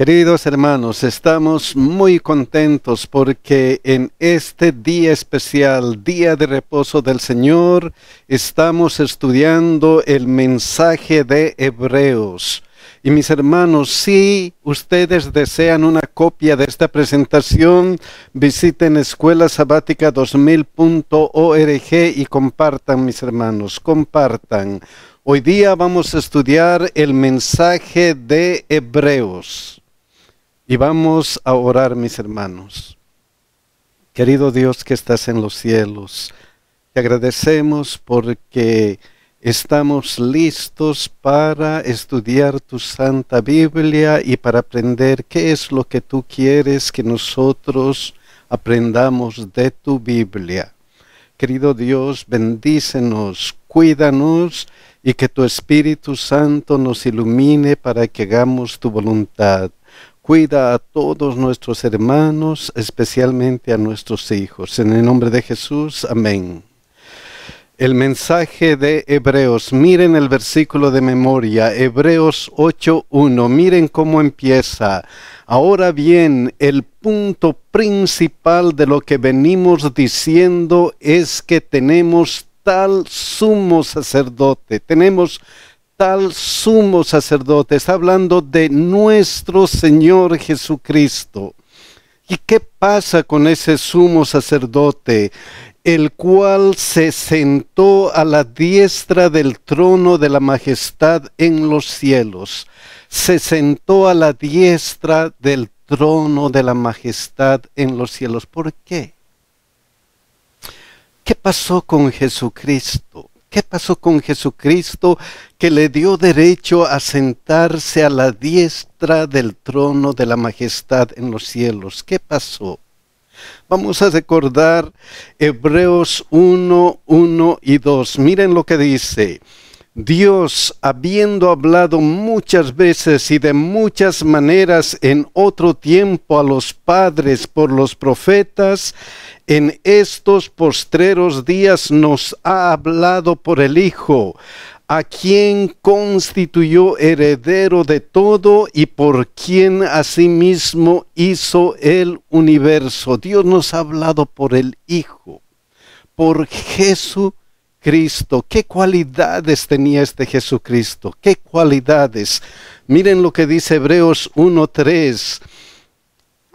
Queridos hermanos, estamos muy contentos porque en este día especial, día de reposo del Señor, estamos estudiando el mensaje de Hebreos. Y mis hermanos, si ustedes desean una copia de esta presentación, visiten escuelasabatica2000.org y compartan, mis hermanos, compartan. Hoy día vamos a estudiar el mensaje de Hebreos. Y vamos a orar, mis hermanos. Querido Dios que estás en los cielos, te agradecemos porque estamos listos para estudiar tu Santa Biblia y para aprender qué es lo que tú quieres que nosotros aprendamos de tu Biblia. Querido Dios, bendícenos, cuídanos y que tu Espíritu Santo nos ilumine para que hagamos tu voluntad. Cuida a todos nuestros hermanos, especialmente a nuestros hijos. En el nombre de Jesús, amén. El mensaje de Hebreos, miren el versículo de memoria, Hebreos 8:1, miren cómo empieza. Ahora bien, el punto principal de lo que venimos diciendo es que tenemos tal sumo sacerdote, tenemos tal sumo sacerdote, está hablando de nuestro Señor Jesucristo. ¿Y qué pasa con ese sumo sacerdote? El cual se sentó a la diestra del trono de la majestad en los cielos. Se sentó a la diestra del trono de la majestad en los cielos. ¿Por qué? ¿Qué pasó con Jesucristo? ¿Qué pasó con Jesucristo que le dio derecho a sentarse a la diestra del trono de la majestad en los cielos? ¿Qué pasó? Vamos a recordar Hebreos 1:1 y 2. Miren lo que dice. Dios, habiendo hablado muchas veces y de muchas maneras en otro tiempo a los padres por los profetas, en estos postreros días nos ha hablado por el Hijo, a quien constituyó heredero de todo y por quien asimismo hizo el universo. Dios nos ha hablado por el Hijo, por Jesucristo. ¿Qué cualidades tenía este Jesucristo? ¿Qué cualidades? Miren lo que dice Hebreos 1:3.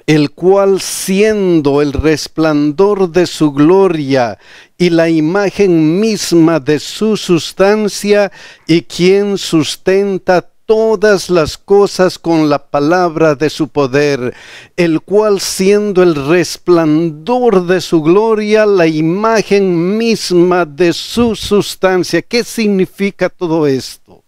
El cual siendo el resplandor de su gloria y la imagen misma de su sustancia, y quien sustenta todas las cosas con la palabra de su poder, el cual siendo el resplandor de su gloria, la imagen misma de su sustancia. ¿Qué significa todo esto?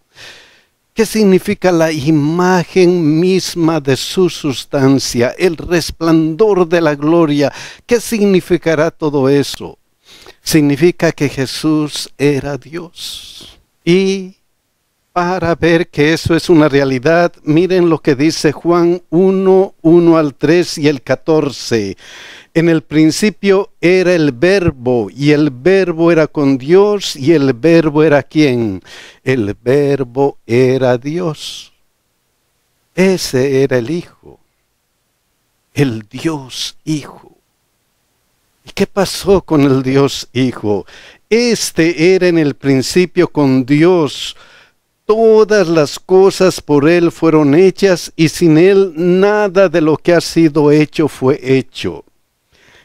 ¿Qué significa la imagen misma de su sustancia? El resplandor de la gloria. ¿Qué significará todo eso? Significa que Jesús era Dios. Y para ver que eso es una realidad, miren lo que dice Juan 1:1-3 y el 14. En el principio era el Verbo, y el Verbo era con Dios, y el Verbo era ¿quién? El Verbo era Dios. Ese era el Hijo, el Dios Hijo. ¿Y qué pasó con el Dios Hijo? Este era en el principio con Dios. Todas las cosas por Él fueron hechas, y sin Él nada de lo que ha sido hecho fue hecho.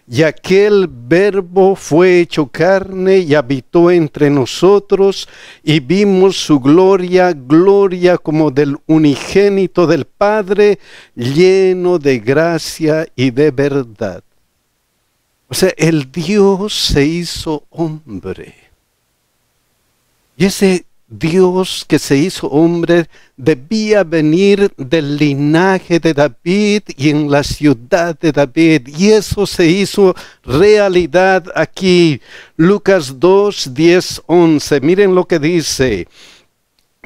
Y aquel Verbo fue hecho carne y habitó entre nosotros, y vimos su gloria, gloria como del unigénito del Padre, lleno de gracia y de verdad. O sea, el Dios se hizo hombre. Y ese Dios que se hizo hombre debía venir del linaje de David y en la ciudad de David. Y eso se hizo realidad aquí. Lucas 2:10-11. Miren lo que dice.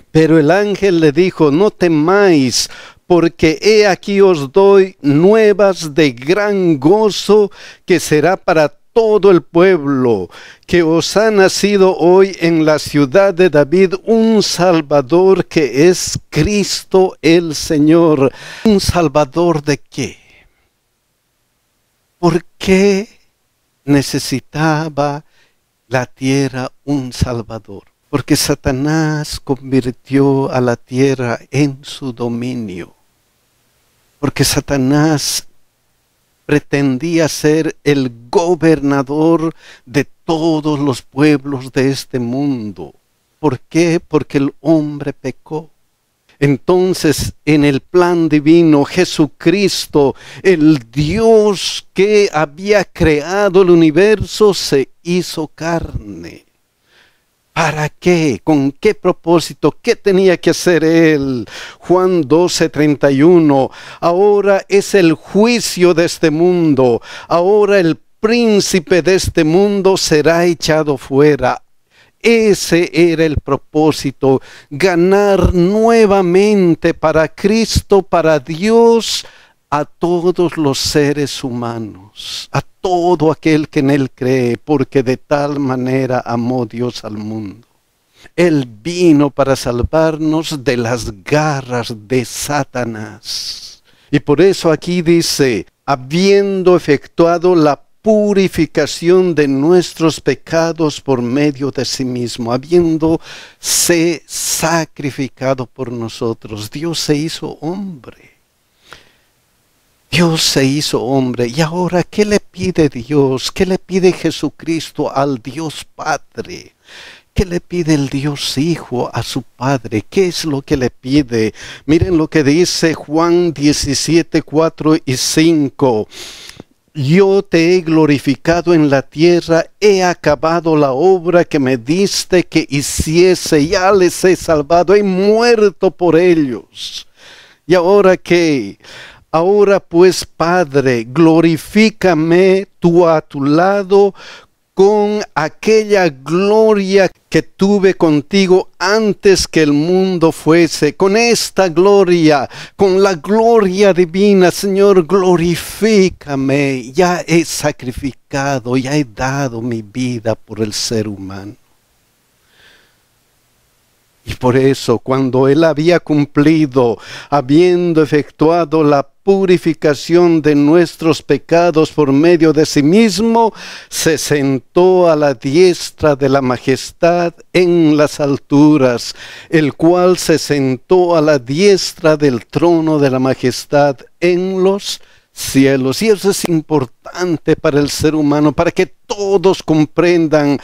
Pero el ángel le dijo, no temáis, porque he aquí os doy nuevas de gran gozo, que será para todo el pueblo que os ha nacido hoy en la ciudad de David un Salvador que es Cristo el Señor. ¿Un Salvador de qué? ¿Por qué necesitaba la tierra un Salvador? Porque Satanás convirtió a la tierra en su dominio. Porque Satanás pretendía ser el gobernador de todos los pueblos de este mundo. ¿Por qué? Porque el hombre pecó. Entonces, en el plan divino, Jesucristo, el Dios que había creado el universo, se hizo carne. ¿Para qué? ¿Con qué propósito? ¿Qué tenía que hacer Él? Juan 12:31. Ahora es el juicio de este mundo. Ahora el príncipe de este mundo será echado fuera. Ese era el propósito, ganar nuevamente para Cristo, para Dios, a todos los seres humanos, a todo aquel que en Él cree, porque de tal manera amó Dios al mundo. Él vino para salvarnos de las garras de Satanás. Y por eso aquí dice, habiendo efectuado la purificación de nuestros pecados por medio de sí mismo, habiéndose sacrificado por nosotros. Dios se hizo hombre. Dios se hizo hombre. Y ahora, ¿qué le pide Dios? ¿Qué le pide Jesucristo al Dios Padre? ¿Qué le pide el Dios Hijo a su Padre? ¿Qué es lo que le pide? Miren lo que dice Juan 17:4 y 5. Yo te he glorificado en la tierra, he acabado la obra que me diste que hiciese, ya les he salvado, he muerto por ellos. ¿Y ahora qué? Ahora pues, Padre, glorifícame tú a tu lado con aquella gloria que tuve contigo antes que el mundo fuese. Con esta gloria, con la gloria divina, Señor, glorifícame. Ya he sacrificado, ya he dado mi vida por el ser humano. Y por eso, cuando Él había cumplido, habiendo efectuado la purificación de nuestros pecados por medio de sí mismo, se sentó a la diestra de la majestad en las alturas, el cual se sentó a la diestra del trono de la majestad en los cielos. Y eso es importante para el ser humano, para que todos comprendan,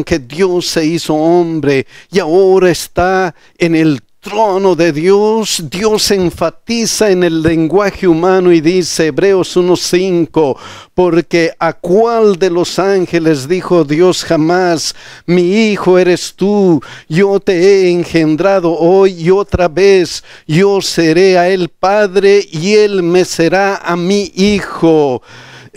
que Dios se hizo hombre y ahora está en el trono de Dios. Dios enfatiza en el lenguaje humano y dice, Hebreos 1:5, porque ¿a cuál de los ángeles dijo Dios jamás, mi hijo eres tú, yo te he engendrado hoy y otra vez, yo seré a él padre y él me será a mi hijo?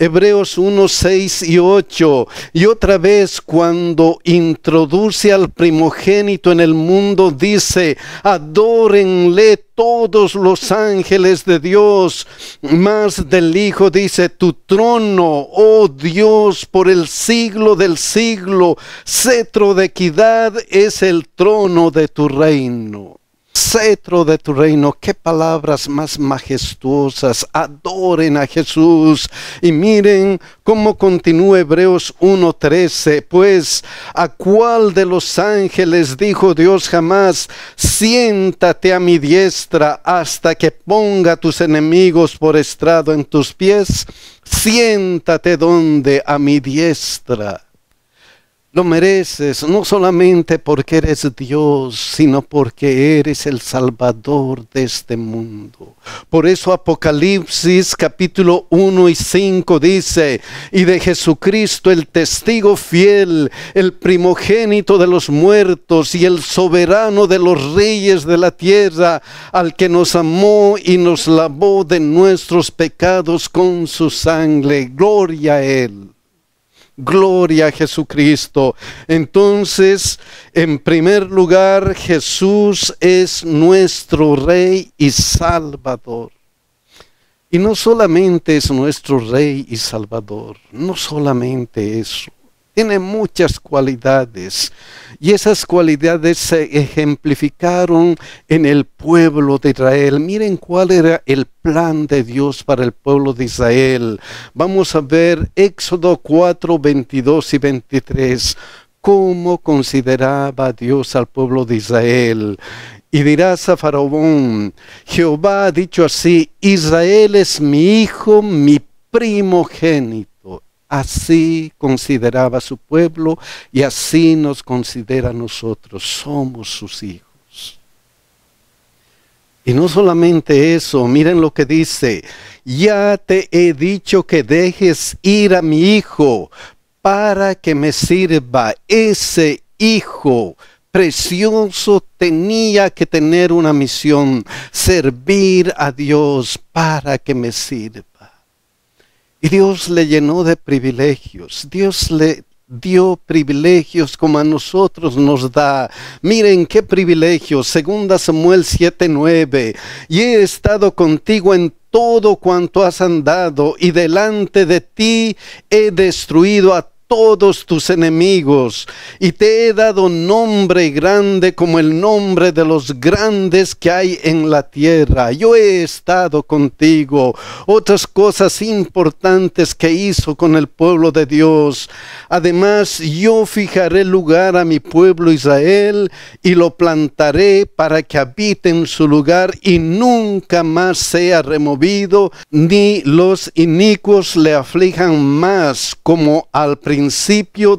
Hebreos 1:6 y 8, y otra vez cuando introduce al primogénito en el mundo, dice, adórenle todos los ángeles de Dios, más del Hijo dice, tu trono, oh Dios, por el siglo del siglo, cetro de equidad es el trono de tu reino. Cetro de tu reino, qué palabras más majestuosas. Adoren a Jesús. Y miren cómo continúa Hebreos 1:13, pues ¿a cuál de los ángeles dijo Dios jamás, siéntate a mi diestra hasta que ponga tus enemigos por estrado en tus pies? Siéntate donde, a mi diestra. Lo mereces, no solamente porque eres Dios, sino porque eres el Salvador de este mundo. Por eso Apocalipsis capítulo 1 y 5 dice, y de Jesucristo el testigo fiel, el primogénito de los muertos y el soberano de los reyes de la tierra, al que nos amó y nos lavó de nuestros pecados con su sangre. Gloria a Él. Gloria a Jesucristo. Entonces, en primer lugar, Jesús es nuestro Rey y Salvador. Y no solamente es nuestro Rey y Salvador, no solamente eso. Tiene muchas cualidades y esas cualidades se ejemplificaron en el pueblo de Israel. Miren cuál era el plan de Dios para el pueblo de Israel. Vamos a ver Éxodo 4, 22 y 23. ¿Cómo consideraba Dios al pueblo de Israel? Y dirás a Faraón: Jehová ha dicho así, Israel es mi hijo, mi primogénito. Así consideraba a su pueblo y así nos considera a nosotros. Somos sus hijos. Y no solamente eso, miren lo que dice: ya te he dicho que dejes ir a mi hijo para que me sirva. Ese hijo precioso tenía que tener una misión: servir a Dios para que me sirva. Y Dios le llenó de privilegios. Dios le dio privilegios como a nosotros nos da. Miren qué privilegios. 2 Samuel 7:9. Y he estado contigo en todo cuanto has andado, y delante de ti he destruido a todos tus enemigos, y te he dado nombre grande como el nombre de los grandes que hay en la tierra. Yo he estado contigo. Otras cosas importantes que hizo con el pueblo de Dios: además, yo fijaré lugar a mi pueblo Israel y lo plantaré para que habite en su lugar y nunca más sea removido, ni los inicuos le aflijan más, como al principio,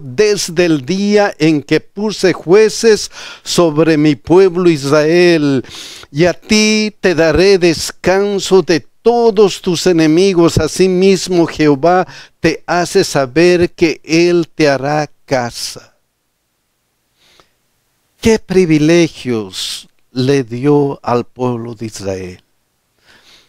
desde el día en que puse jueces sobre mi pueblo Israel. Y a ti te daré descanso de todos tus enemigos. Asimismo Jehová te hace saber que Él te hará casa. ¿Qué privilegios le dio al pueblo de Israel?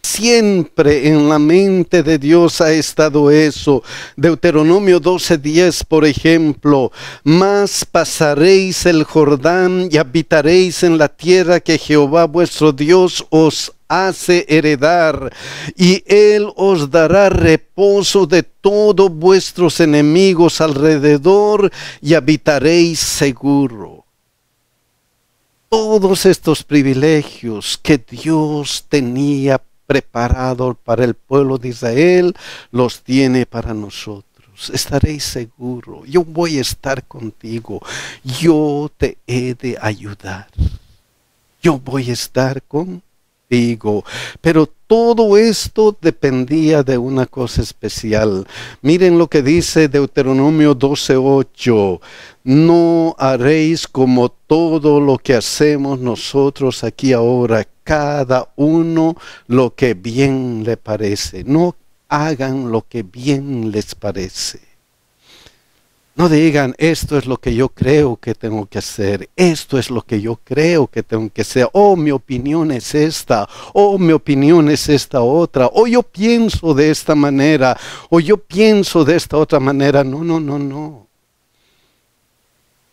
Siempre en la mente de Dios ha estado eso. Deuteronomio 12:10, por ejemplo: mas pasaréis el Jordán y habitaréis en la tierra que Jehová vuestro Dios os hace heredar, y Él os dará reposo de todos vuestros enemigos alrededor, y habitaréis seguro. Todos estos privilegios que Dios tenía preparado para el pueblo de Israel, los tiene para nosotros. Estaréis seguro. Yo voy a estar contigo. Yo te he de ayudar. Yo voy a estar contigo. Pero todo esto dependía de una cosa especial. Miren lo que dice Deuteronomio 12:8. No haréis como todo lo que hacemos nosotros aquí ahora, cada uno lo que bien le parece. No hagan lo que bien les parece. No digan: esto es lo que yo creo que tengo que hacer, esto es lo que yo creo que tengo que hacer, oh, mi opinión es esta, oh, mi opinión es esta otra, o yo pienso de esta manera, o yo pienso de esta otra manera. No, no, no, no.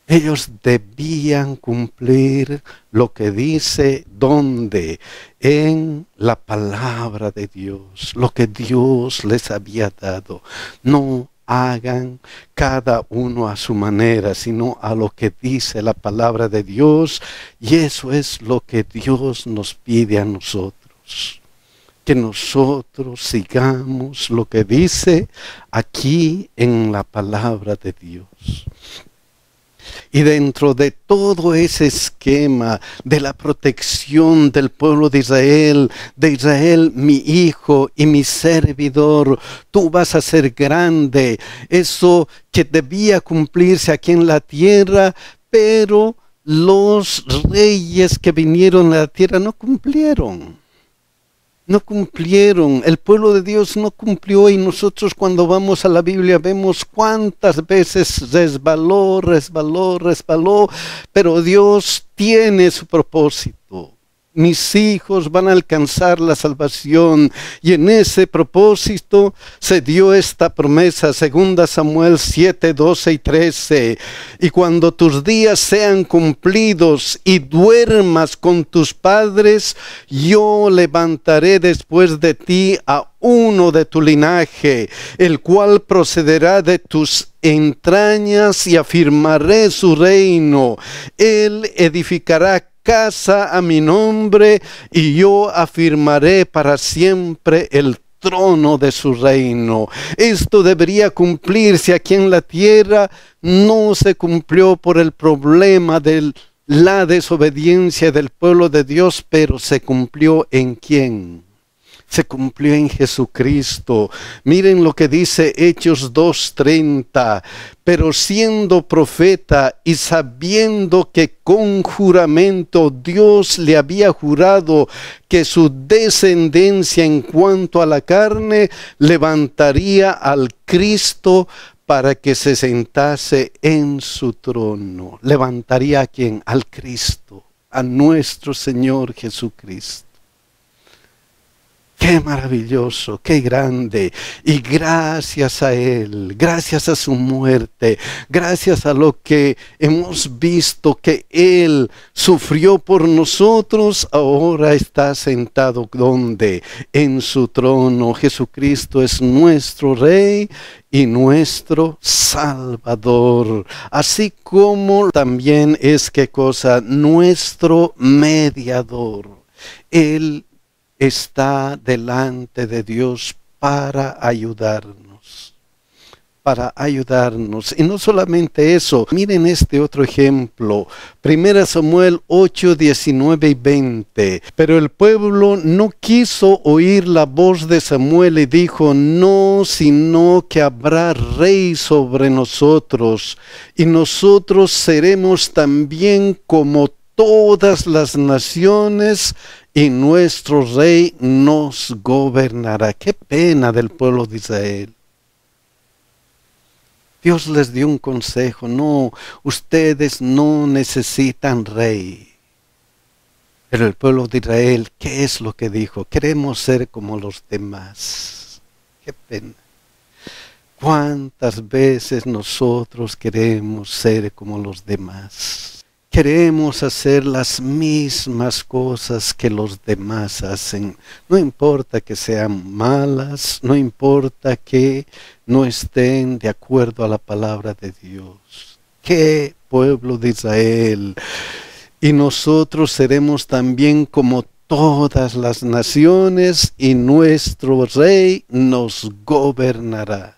Ellos debían cumplir lo que dice, ¿dónde? En la palabra de Dios, lo que Dios les había dado. No hagan cada uno a su manera, sino a lo que dice la palabra de Dios. Y eso es lo que Dios nos pide a nosotros. Que nosotros sigamos lo que dice aquí en la palabra de Dios. Y dentro de todo ese esquema de la protección del pueblo de Israel, mi hijo y mi servidor, tú vas a ser grande. Eso que debía cumplirse aquí en la tierra, pero los reyes que vinieron a la tierra no cumplieron. No cumplieron, el pueblo de Dios no cumplió, y nosotros cuando vamos a la Biblia vemos cuántas veces resbaló, pero Dios tiene su propósito. mis hijos van a alcanzar la salvación. Y en ese propósito se dio esta promesa, 2 Samuel 7, 12 y 13. Y cuando tus días sean cumplidos y duermas con tus padres, yo levantaré después de ti a uno de tu linaje, el cual procederá de tus entrañas, y afirmaré su reino. Él edificará casa a mi nombre, y yo afirmaré para siempre el trono de su reino. Esto debería cumplirse aquí en la tierra. No se cumplió por el problema de la desobediencia del pueblo de Dios, pero se cumplió ¿en quién? Se cumplió en Jesucristo. Miren lo que dice Hechos 2:30. Pero siendo profeta y sabiendo que con juramento Dios le había jurado que su descendencia en cuanto a la carne levantaría al Cristo para que se sentase en su trono. ¿Levantaría a quién? Al Cristo, a nuestro Señor Jesucristo. Qué maravilloso, qué grande. Y gracias a Él, gracias a su muerte, gracias a lo que hemos visto que Él sufrió por nosotros, ahora está sentado ¿dónde? En su trono. Jesucristo es nuestro Rey y nuestro Salvador. Así como también es, ¿qué cosa? Nuestro mediador. Él está delante de Dios para ayudarnos. Para ayudarnos. Y no solamente eso, miren este otro ejemplo. 1 Samuel 8, 19 y 20. Pero el pueblo no quiso oír la voz de Samuel y dijo: no, sino que habrá rey sobre nosotros, y nosotros seremos también como todas las naciones, y nuestro rey nos gobernará. Qué pena del pueblo de Israel. Dios les dio un consejo: no, ustedes no necesitan rey. Pero el pueblo de Israel, ¿qué es lo que dijo? Queremos ser como los demás. Qué pena. ¿Cuántas veces nosotros queremos ser como los demás? Queremos hacer las mismas cosas que los demás hacen. No importa que sean malas, no importa que no estén de acuerdo a la palabra de Dios. ¡Qué pueblo de Israel! Y nosotros seremos también como todas las naciones, y nuestro rey nos gobernará.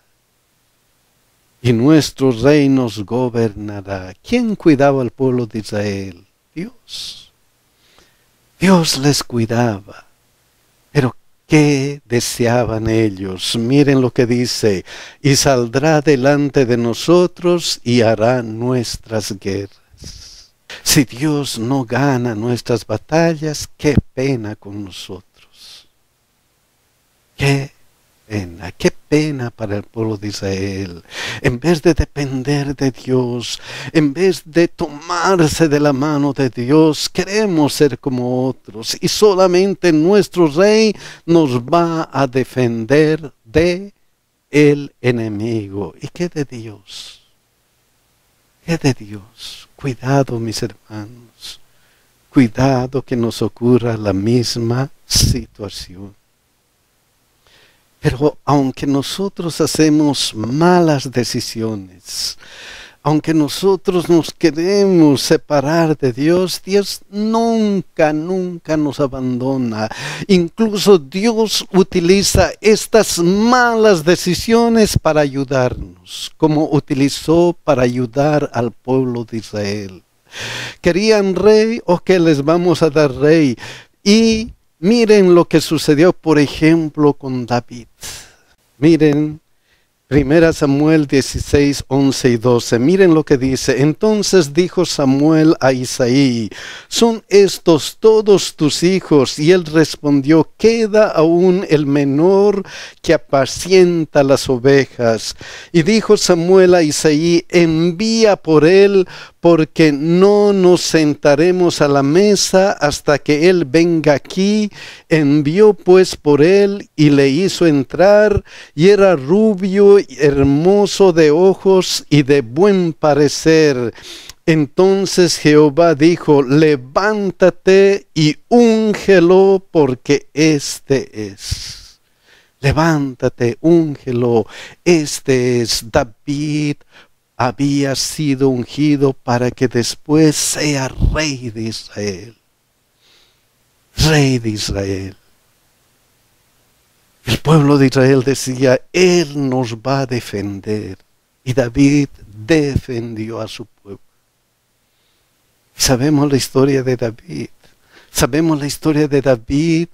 Y nuestro rey nos gobernará. ¿Quién cuidaba al pueblo de Israel? Dios. Dios les cuidaba. Pero ¿qué deseaban ellos? Miren lo que dice: y saldrá delante de nosotros y hará nuestras guerras. Si Dios no gana nuestras batallas, qué pena con nosotros. Qué pena para el pueblo de Israel. En vez de depender de Dios, en vez de tomarse de la mano de Dios, queremos ser como otros. Y solamente nuestro Rey nos va a defender de el enemigo. ¿Y qué de Dios? ¿Qué de Dios? Cuidado, mis hermanos. Cuidado que nos ocurra la misma situación. Pero aunque nosotros hacemos malas decisiones, aunque nosotros nos queremos separar de Dios, Dios nunca nos abandona. Incluso Dios utiliza estas malas decisiones para ayudarnos, como utilizó para ayudar al pueblo de Israel. ¿Querían rey? ¿O qué les vamos a dar rey? Y miren lo que sucedió, por ejemplo, con David. Miren, 1 Samuel 16, 11 y 12. Miren lo que dice. Entonces dijo Samuel a Isaí: ¿son estos todos tus hijos? Y él respondió: queda aún el menor que apacienta las ovejas. Y dijo Samuel a Isaí: envía por él, porque no nos sentaremos a la mesa hasta que él venga aquí. Envió pues por él y le hizo entrar, y era rubio, hermoso de ojos y de buen parecer. Entonces Jehová dijo: levántate y úngelo, porque este es. Levántate, úngelo, este es. David había sido ungido para que después sea rey de Israel. Rey de Israel. El pueblo de Israel decía: él nos va a defender. Y David defendió a su pueblo. Sabemos la historia de David. Sabemos la historia de David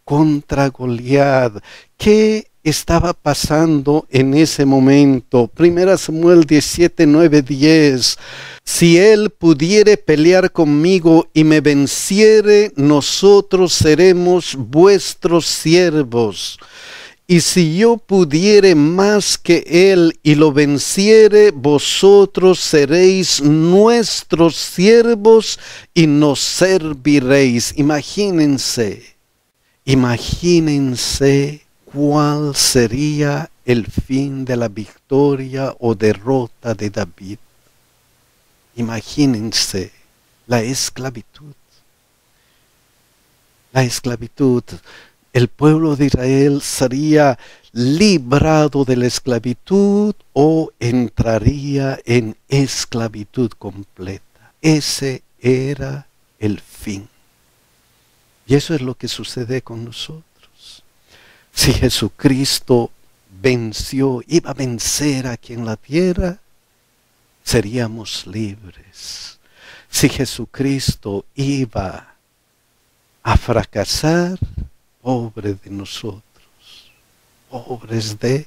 contra Goliat. ¿Qué estaba pasando en ese momento? 1 Samuel 17, 9, 10. Si él pudiere pelear conmigo y me venciere, nosotros seremos vuestros siervos. Y si yo pudiere más que él y lo venciere, vosotros seréis nuestros siervos y nos serviréis. Imagínense cuál sería el fin de la victoria o derrota de David. Imagínense la esclavitud. La esclavitud. El pueblo de Israel sería librado de la esclavitud o entraría en esclavitud completa. Ese era el fin. Y eso es lo que sucede con nosotros. Si Jesucristo venció, iba a vencer aquí en la tierra, seríamos libres. Si Jesucristo iba a fracasar, pobre de nosotros, pobres de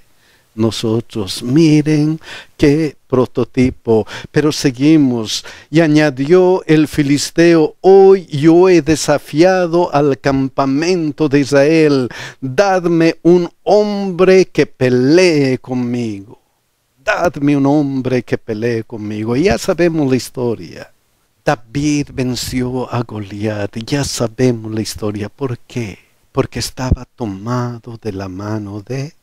nosotros. Miren qué prototipo. Pero seguimos. Y añadió el filisteo: hoy yo he desafiado al campamento de Israel. Dadme un hombre que pelee conmigo. Dadme un hombre que pelee conmigo. Y ya sabemos la historia. David venció a Goliat. Ya sabemos la historia. ¿Por qué? Porque estaba tomado de la mano de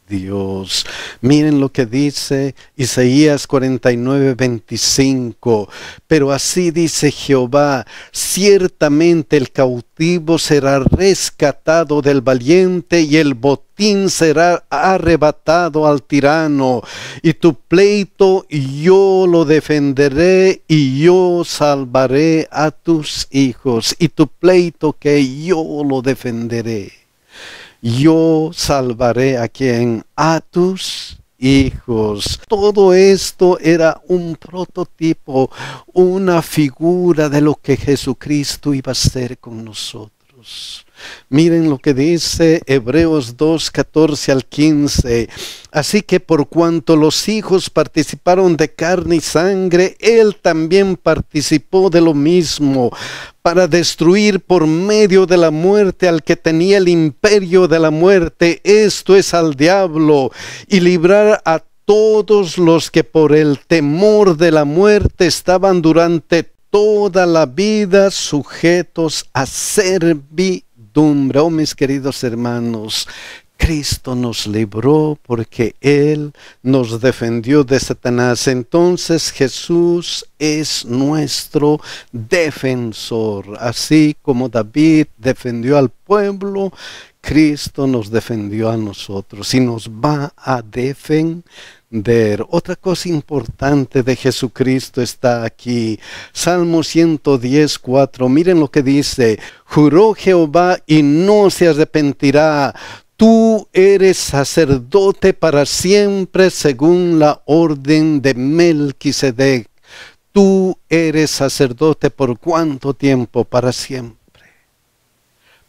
Dios. Miren lo que dice Isaías 49, 25. Pero así dice Jehová: ciertamente el cautivo será rescatado del valiente, y el botín será arrebatado al tirano. Y tu pleito yo lo defenderé, y yo salvaré a tus hijos. Y tu pleito que yo lo defenderé. Yo salvaré a quien, a tus hijos. Todo esto era un prototipo, una figura de lo que Jesucristo iba a hacer con nosotros. Miren lo que dice Hebreos 2, 14 al 15. Así que por cuanto los hijos participaron de carne y sangre, él también participó de lo mismo, para destruir por medio de la muerte al que tenía el imperio de la muerte, esto es, al diablo, y librar a todos los que por el temor de la muerte estaban durante toda la vida sujetos a servidumbre. Oh, mis queridos hermanos, Cristo nos libró porque Él nos defendió de Satanás. Entonces Jesús es nuestro defensor. Así como David defendió al pueblo, Cristo nos defendió a nosotros y nos va a defender. Otra cosa importante de Jesucristo está aquí. Salmo 110, 4. Miren lo que dice: juró Jehová y no se arrepentirá. Tú eres sacerdote para siempre según la orden de Melquisedec. Tú eres sacerdote ¿por cuánto tiempo? Para siempre.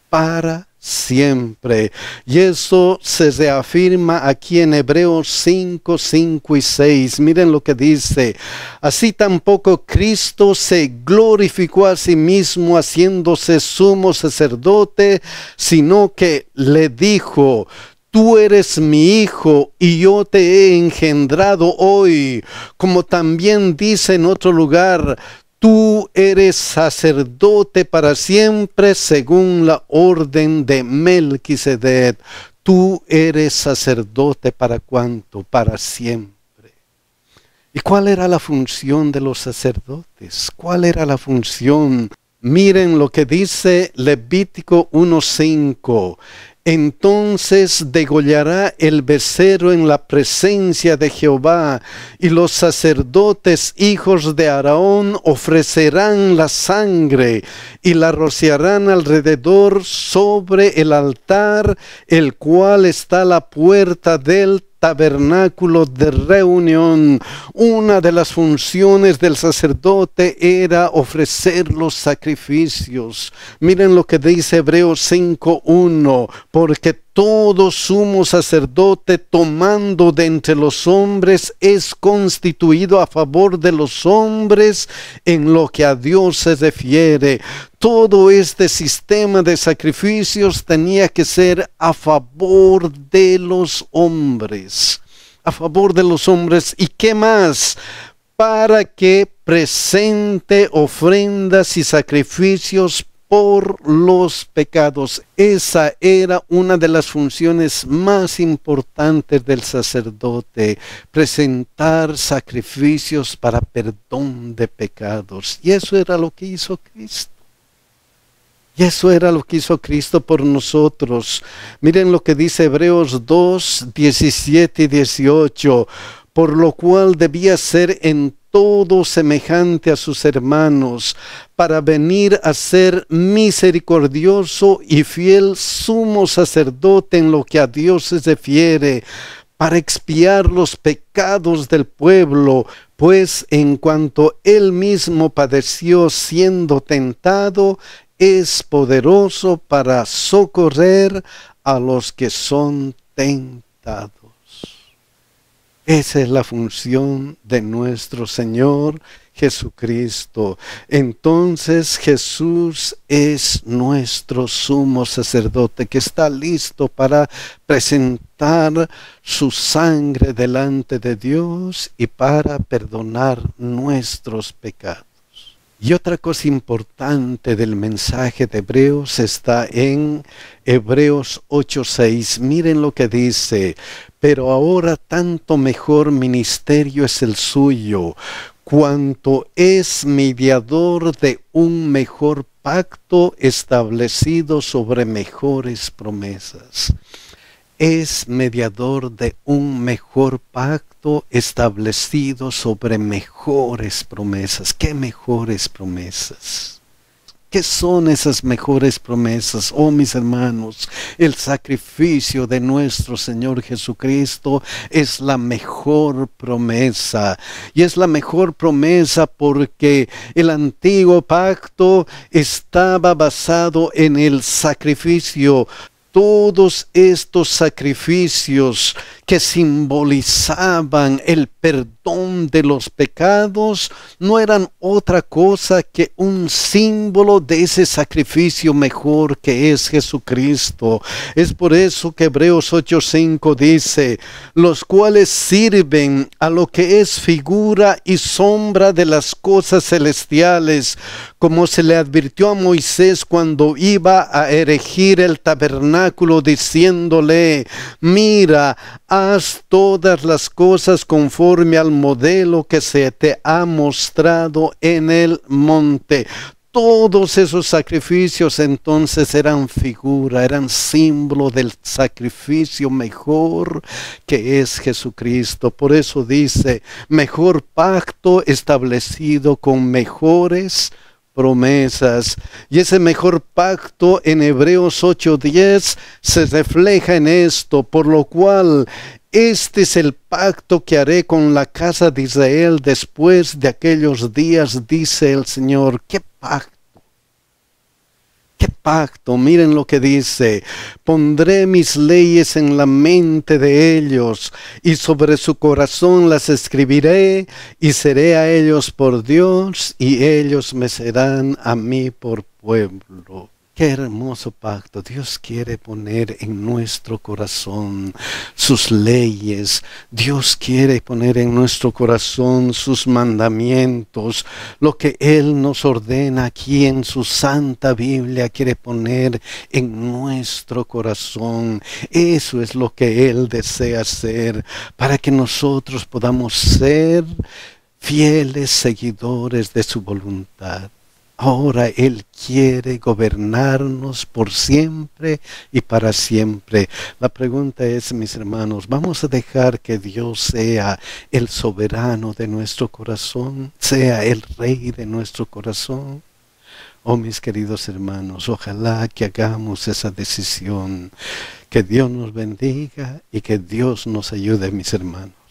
Para siempre. Y eso se reafirma aquí en Hebreos 5, 5 y 6. Miren lo que dice: así tampoco Cristo se glorificó a sí mismo haciéndose sumo sacerdote, sino que le dijo: tú eres mi hijo y yo te he engendrado hoy. Como también dice en otro lugar, tú eres sacerdote para siempre según la orden de Melquisedec. Tú eres sacerdote para cuánto, para siempre. ¿Y cuál era la función de los sacerdotes? ¿Cuál era la función? Miren lo que dice Levítico 1:5. Entonces degollará el becerro en la presencia de Jehová, y los sacerdotes hijos de Aarón ofrecerán la sangre y la rociarán alrededor sobre el altar, el cual está a la puerta del tabernáculo de reunión. Una de las funciones del sacerdote era ofrecer los sacrificios. Miren lo que dice Hebreos 5:1, porque todo sumo sacerdote tomando de entre los hombres es constituido a favor de los hombres en lo que a Dios se refiere. Todo este sistema de sacrificios tenía que ser a favor de los hombres. A favor de los hombres. ¿Y qué más? Para que presente ofrendas y sacrificios por los pecados. Esa era una de las funciones más importantes del sacerdote, presentar sacrificios para perdón de pecados. Y eso era lo que hizo Cristo. Y eso era lo que hizo Cristo por nosotros. Miren lo que dice Hebreos 2:17 y 18. Por lo cual debía ser en todo semejante a sus hermanos, para venir a ser misericordioso y fiel sumo sacerdote en lo que a Dios se refiere, para expiar los pecados del pueblo, pues en cuanto él mismo padeció siendo tentado, es poderoso para socorrer a los que son tentados. Esa es la función de nuestro Señor Jesucristo. Entonces Jesús es nuestro sumo sacerdote que está listo para presentar su sangre delante de Dios y para perdonar nuestros pecados. Y otra cosa importante del mensaje de Hebreos está en Hebreos 8:6. Miren lo que dice: pero ahora tanto mejor ministerio es el suyo, cuanto es mediador de un mejor pacto establecido sobre mejores promesas. Es mediador de un mejor pacto establecido sobre mejores promesas. ¿Qué mejores promesas? ¿Qué son esas mejores promesas? Oh, mis hermanos, el sacrificio de nuestro Señor Jesucristo es la mejor promesa. Y es la mejor promesa porque el antiguo pacto estaba basado en el sacrificio. Todos estos sacrificios que simbolizaban el perdón de los pecados no eran otra cosa que un símbolo de ese sacrificio mejor que es Jesucristo. Es por eso que Hebreos 8:5 dice: los cuales sirven a lo que es figura y sombra de las cosas celestiales, como se le advirtió a Moisés cuando iba a erigir el tabernáculo, diciéndole: mira, haz todas las cosas conforme al modelo que se te ha mostrado en el monte. Todos esos sacrificios entonces eran figura, eran símbolo del sacrificio mejor que es Jesucristo. Por eso dice: mejor pacto establecido con mejores promesas. Y ese mejor pacto en Hebreos 8:10 se refleja en esto: por lo cual este es el pacto que haré con la casa de Israel después de aquellos días, dice el Señor. ¿Qué pacto? ¿Qué pacto? Miren lo que dice: pondré mis leyes en la mente de ellos, y sobre su corazón las escribiré, y seré a ellos por Dios, y ellos me serán a mí por pueblo. Qué hermoso pacto. Dios quiere poner en nuestro corazón sus leyes. Dios quiere poner en nuestro corazón sus mandamientos. Lo que Él nos ordena aquí en su Santa Biblia quiere poner en nuestro corazón. Eso es lo que Él desea hacer para que nosotros podamos ser fieles seguidores de su voluntad. Ahora Él quiere gobernarnos por siempre y para siempre. La pregunta es, mis hermanos, ¿vamos a dejar que Dios sea el soberano de nuestro corazón? ¿Sea el rey de nuestro corazón? Oh, mis queridos hermanos, ojalá que hagamos esa decisión. Que Dios nos bendiga y que Dios nos ayude, mis hermanos.